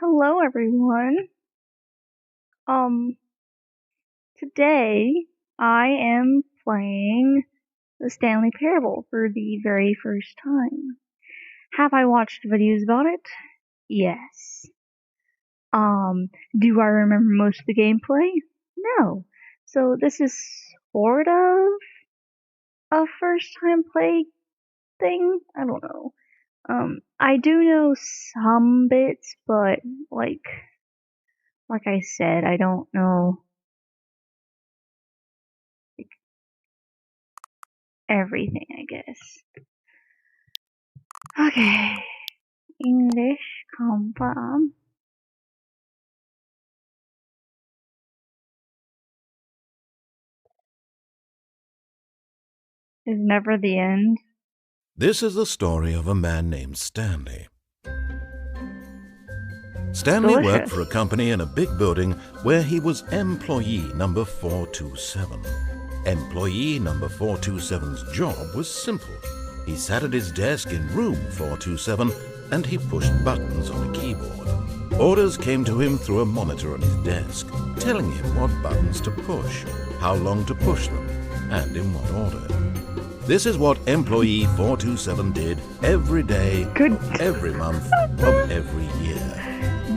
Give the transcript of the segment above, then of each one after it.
Hello, everyone. Um, Today I am playing the Stanley Parable for the very first time. Have I watched videos about it? Yes. Do I remember most of the gameplay? No. So this is sort of a first time play thing? I don't know. I do know some bits, but like I said, I don't know everything, I guess. Okay, English confirm. Is never the end. This is the story of a man named Stanley. Stanley worked for a company in a big building where he was employee number 427. Employee number 427's job was simple. He sat at his desk in room 427 and he pushed buttons on a keyboard. Orders came to him through a monitor on his desk, telling him what buttons to push, how long to push them, and in what order. This is what employee 427 did every day, every month, of every year.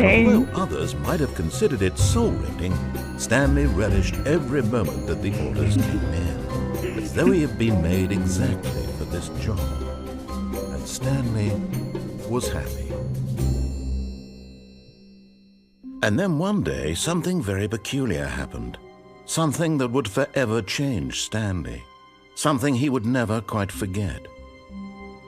Although others might have considered it soul-rending, Stanley relished every moment that the orders came in, as though he had been made exactly for this job. And Stanley was happy. And then one day, something very peculiar happened. Something that would forever change Stanley. Something he would never quite forget.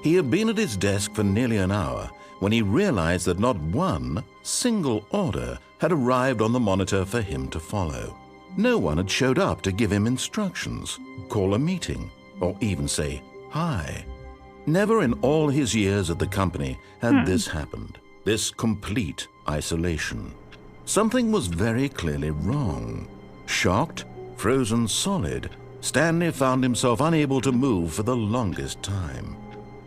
He had been at his desk for nearly an hour when he realized that not one single order had arrived on the monitor for him to follow. No one had showed up to give him instructions, call a meeting, or even say hi. Never in all his years at the company had this happened, this complete isolation. Something was very clearly wrong. Shocked, frozen solid, Stanley found himself unable to move for the longest time.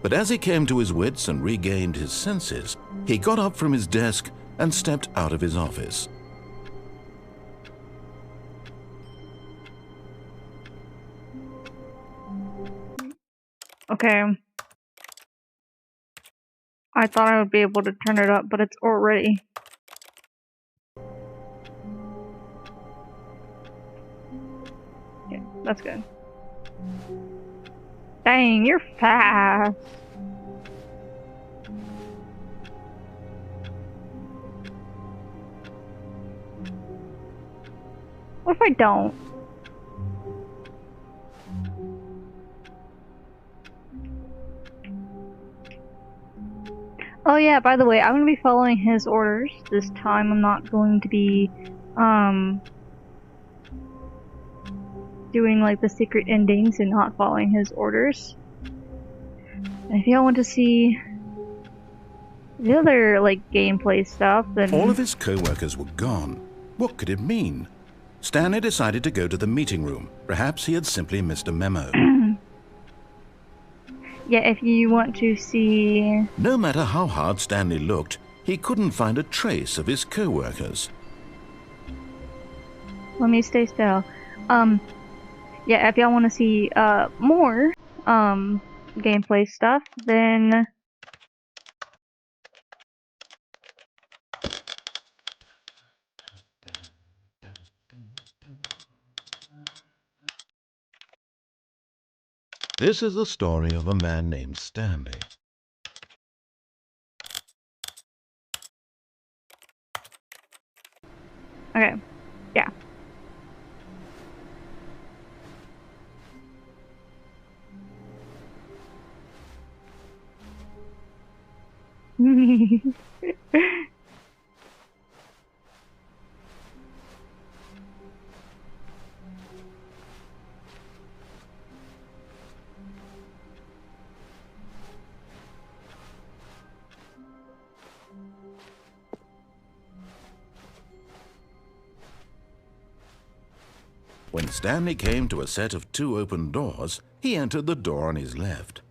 But as he came to his wits and regained his senses, he got up from his desk and stepped out of his office. Okay. I thought I would be able to turn it up, but it's already. Yeah, that's good. Dang, you're fast. What if I don't? Oh yeah, by the way, I'm gonna be following his orders. This time I'm not going to be, doing like the secret endings and not following his orders. And if y'all want to see the other like gameplay stuff, then all of his co-workers were gone. What could it mean? Stanley decided to go to the meeting room. Perhaps he had simply missed a memo. Yeah, if you want to see... No matter how hard Stanley looked, he couldn't find a trace of his co-workers. Let me stay still. Yeah, if y'all want to see more gameplay stuff, then This is the story of a man named Stanley. okay, yeah. When Stanley came to a set of 2 open doors, he entered the door on his left.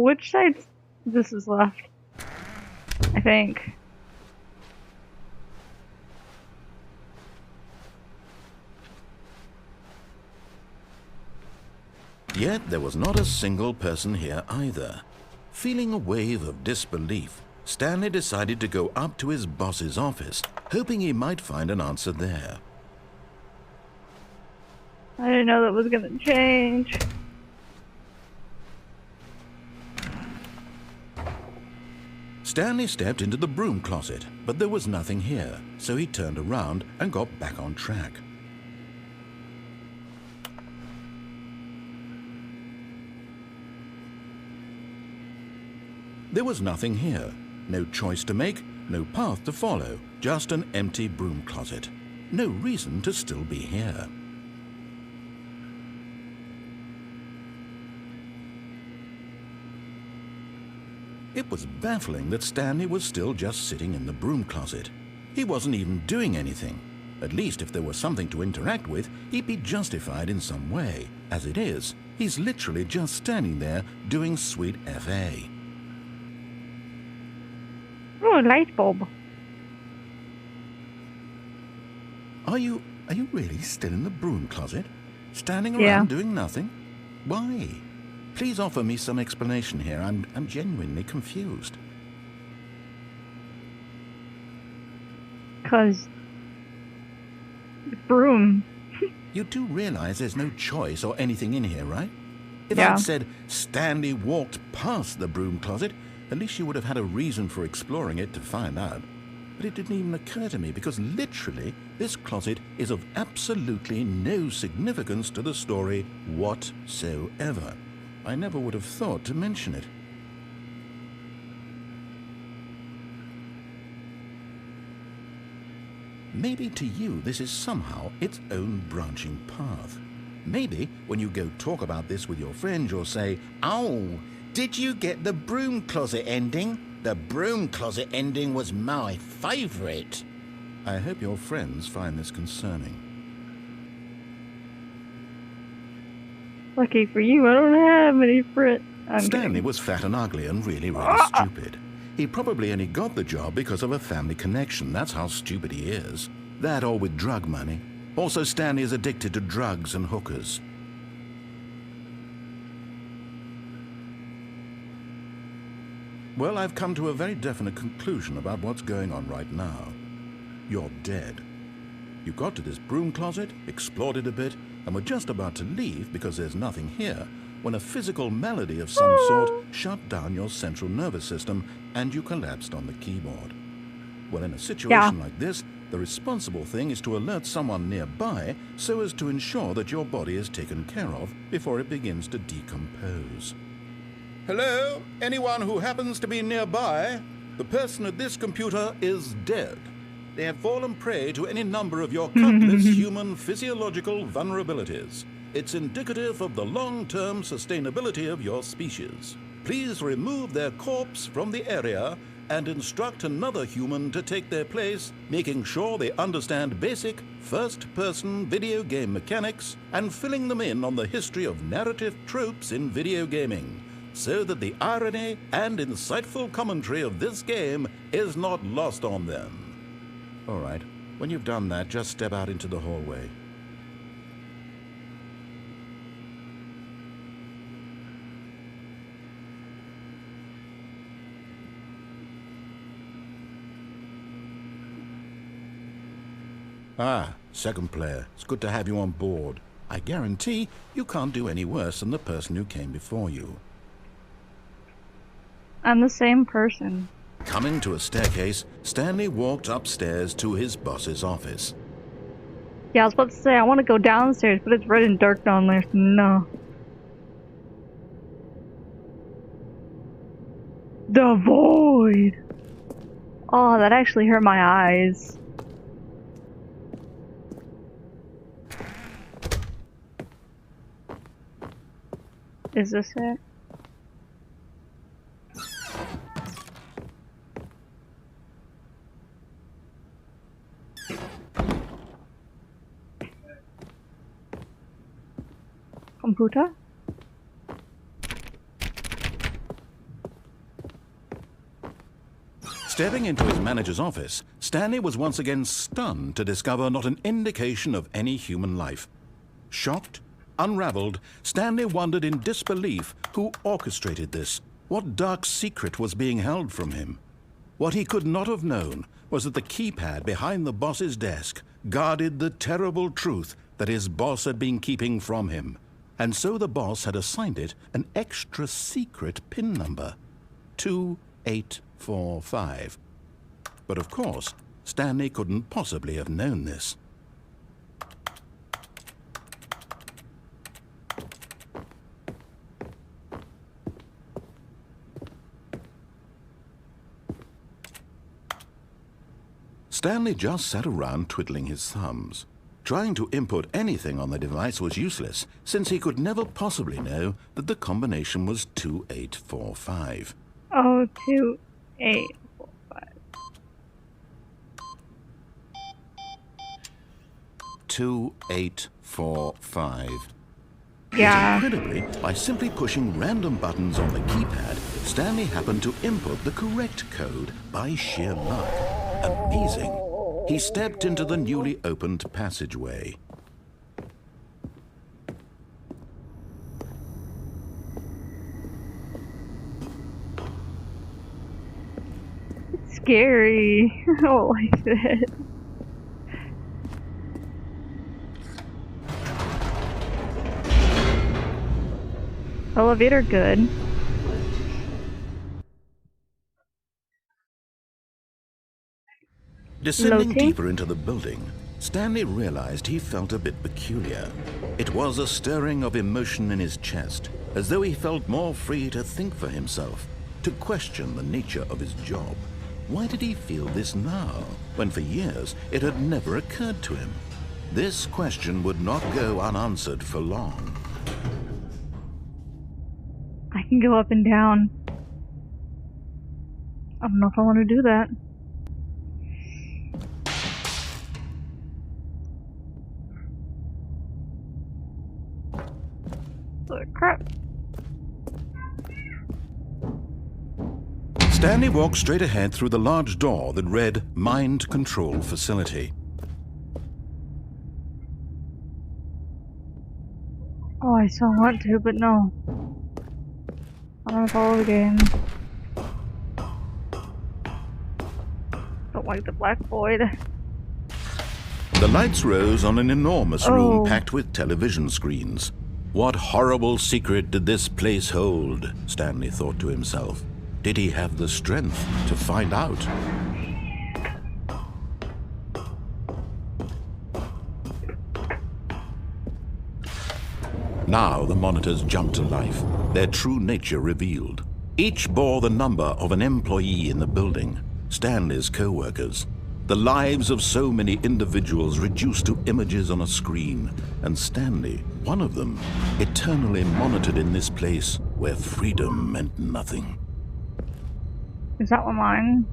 Which side? This is left, I think. Yet there was not a single person here either. Feeling a wave of disbelief, Stanley decided to go up to his boss's office, hoping he might find an answer there. I didn't know that was gonna change. Stanley stepped into the broom closet, but there was nothing here, so he turned around and got back on track. There was nothing here. No choice to make, no path to follow, just an empty broom closet. No reason to still be here. It was baffling that Stanley was still just sitting in the broom closet. He wasn't even doing anything. At least if there was something to interact with, he'd be justified in some way. As it is, he's literally just standing there doing sweet FA. Oh, a light bulb. Are you really still in the broom closet? Standing around doing nothing? Why? Please offer me some explanation here. I'm genuinely confused. 'Cause broom. You do realize there's no choice or anything in here, right? If Yeah. I'd said Stanley walked past the broom closet, at least you would have had a reason for exploring it to find out. But it didn't even occur to me because literally this closet is of absolutely no significance to the story whatsoever. I never would have thought to mention it. Maybe to you this is somehow its own branching path. Maybe when you go talk about this with your friends, you'll say, "Oh, did you get the broom closet ending? The broom closet ending was my favorite." I hope your friends find this concerning. Lucky for you, I don't have any friends. Stanley was fat and ugly and really stupid. He probably only got the job because of a family connection. That's how stupid he is. That or with drug money. Also, Stanley is addicted to drugs and hookers. Well, I've come to a very definite conclusion about what's going on right now. You're dead. You got to this broom closet, explored it a bit, and were just about to leave because there's nothing here, when a physical malady of some sort shut down your central nervous system and you collapsed on the keyboard. Well, in a situation like this, the responsible thing is to alert someone nearby so as to ensure that your body is taken care of before it begins to decompose. Hello? Anyone who happens to be nearby? The person at this computer is dead. They have fallen prey to any number of your countless human physiological vulnerabilities. It's indicative of the long-term sustainability of your species. Please remove their corpse from the area and instruct another human to take their place, making sure they understand basic first-person video game mechanics and filling them in on the history of narrative tropes in video gaming, so that the irony and insightful commentary of this game is not lost on them. All right, when you've done that, just step out into the hallway. Ah, second player. It's good to have you on board. I guarantee you can't do any worse than the person who came before you. I'm the same person. Coming to a staircase, Stanley walked upstairs to his boss's office. Yeah, I was about to say, I want to go downstairs, but it's red and dark down there, so no. The void! Oh, that actually hurt my eyes. Is this it? Computer? Stepping into his manager's office, Stanley was once again stunned to discover not an indication of any human life. Shocked, unraveled, Stanley wondered in disbelief who orchestrated this, what dark secret was being held from him. What he could not have known was that the keypad behind the boss's desk guarded the terrible truth that his boss had been keeping from him, and so the boss had assigned it an extra secret PIN number, 2845. But of course, Stanley couldn't possibly have known this. Stanley just sat around twiddling his thumbs. Trying to input anything on the device was useless, since he could never possibly know that the combination was 2845. Oh, 2845. 2845. Yeah. Yet incredibly, by simply pushing random buttons on the keypad, Stanley happened to input the correct code by sheer luck. Amazing. He stepped into the newly opened passageway. It's scary. I don't like this. Elevator good. Descending Loading. deeper into the building, Stanley realized he felt a bit peculiar. It was a stirring of emotion in his chest, as though he felt more free to think for himself, to question the nature of his job. Why did he feel this now, when for years it had never occurred to him? This question would not go unanswered for long. I can go up and down. I don't know if I want to do that. Oh, crap. Stanley walked straight ahead through the large door that read Mind Control Facility. Oh, I so want to, but no. I want to follow the game. Don't like the black void. The lights rose on an enormous room Oh. packed with television screens. What horrible secret did this place hold? Stanley thought to himself. Did he have the strength to find out? Now the monitors jumped to life, their true nature revealed. Each bore the number of an employee in the building, Stanley's co-workers. The lives of so many individuals reduced to images on a screen, and Stanley, one of them, eternally monitored in this place where freedom meant nothing. Is that one mine?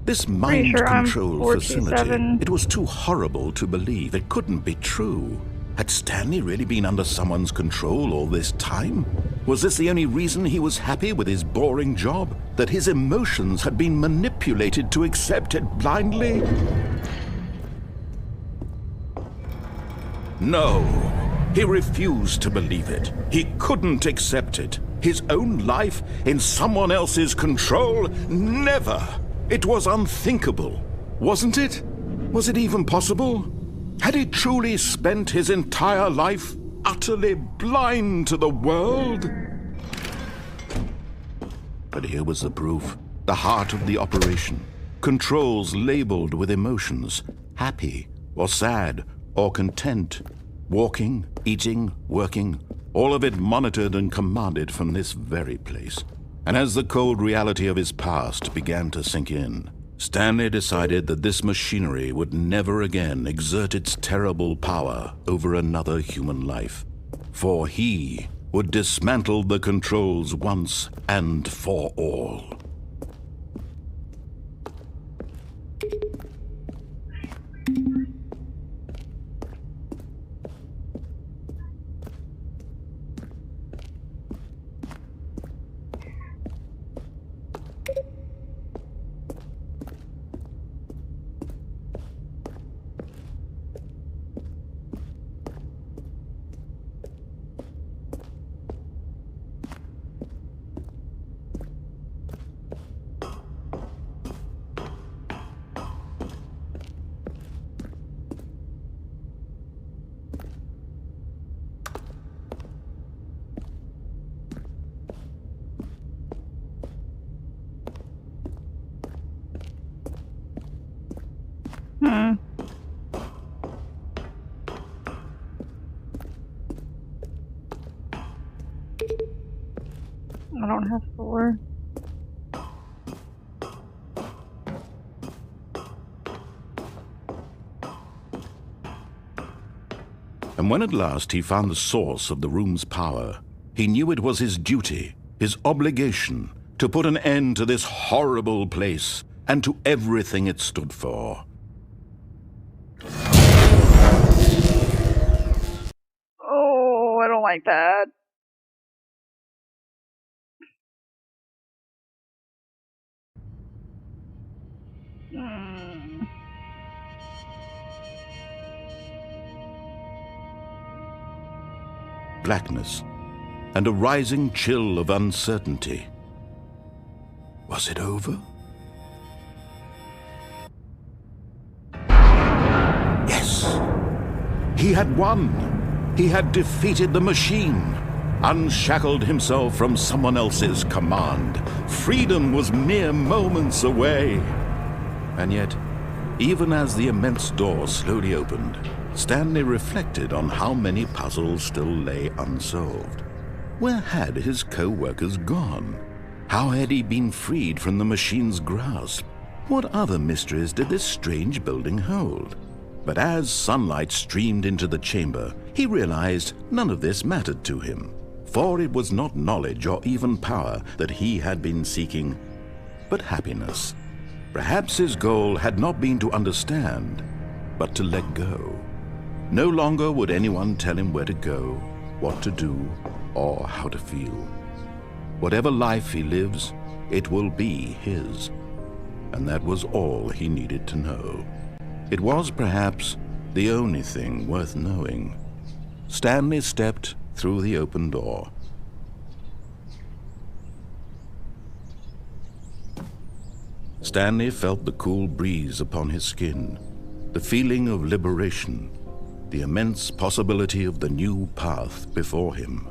This mind sure I'm control facility, 47. it was too horrible to believe. It couldn't be true. Had Stanley really been under someone's control all this time? Was this the only reason he was happy with his boring job? That his emotions had been manipulated to accept it blindly? No, he refused to believe it. He couldn't accept it. His own life in someone else's control? Never! It was unthinkable, wasn't it? Was it even possible? Had he truly spent his entire life utterly blind to the world? But here was the proof, the heart of the operation. Controls labeled with emotions, happy or sad or content. Walking, eating, working, all of it monitored and commanded from this very place. And as the cold reality of his past began to sink in, Stanley decided that this machinery would never again exert its terrible power over another human life. For he would dismantle the controls once and for all. I don't have 4. And when at last he found the source of the room's power, he knew it was his duty, his obligation, to put an end to this horrible place and to everything it stood for. Oh, I don't like that. Blackness and a rising chill of uncertainty. Was it over? Yes! He had won! He had defeated the machine, unshackled himself from someone else's command. Freedom was mere moments away. And yet, even as the immense door slowly opened, Stanley reflected on how many puzzles still lay unsolved. Where had his co-workers gone? How had he been freed from the machine's grasp? What other mysteries did this strange building hold? But as sunlight streamed into the chamber, he realized none of this mattered to him, for it was not knowledge or even power that he had been seeking, but happiness. Perhaps his goal had not been to understand, but to let go. No longer would anyone tell him where to go, what to do, or how to feel. Whatever life he lives, it will be his. And that was all he needed to know. It was perhaps the only thing worth knowing. Stanley stepped through the open door. Stanley felt the cool breeze upon his skin, the feeling of liberation, the immense possibility of the new path before him.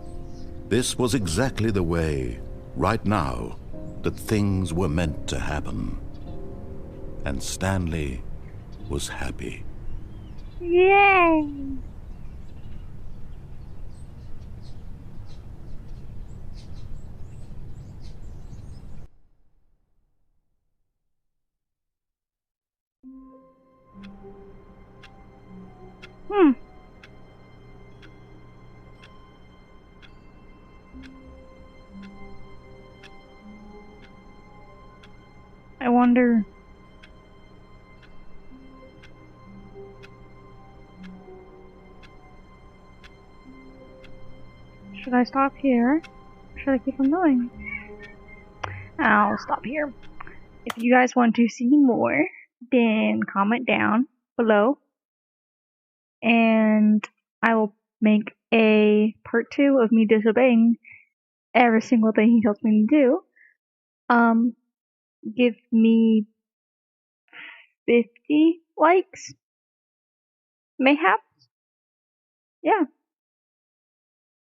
This was exactly the way, right now, that things were meant to happen. And Stanley was happy. Yay! I wonder. Should I stop here? Or should I keep on going? I'll stop here. If you guys want to see more, then comment down below. And I will make a part 2 of me disobeying every single thing he tells me to do. Give me 50 likes, mayhaps. Yeah.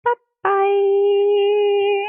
Bye bye.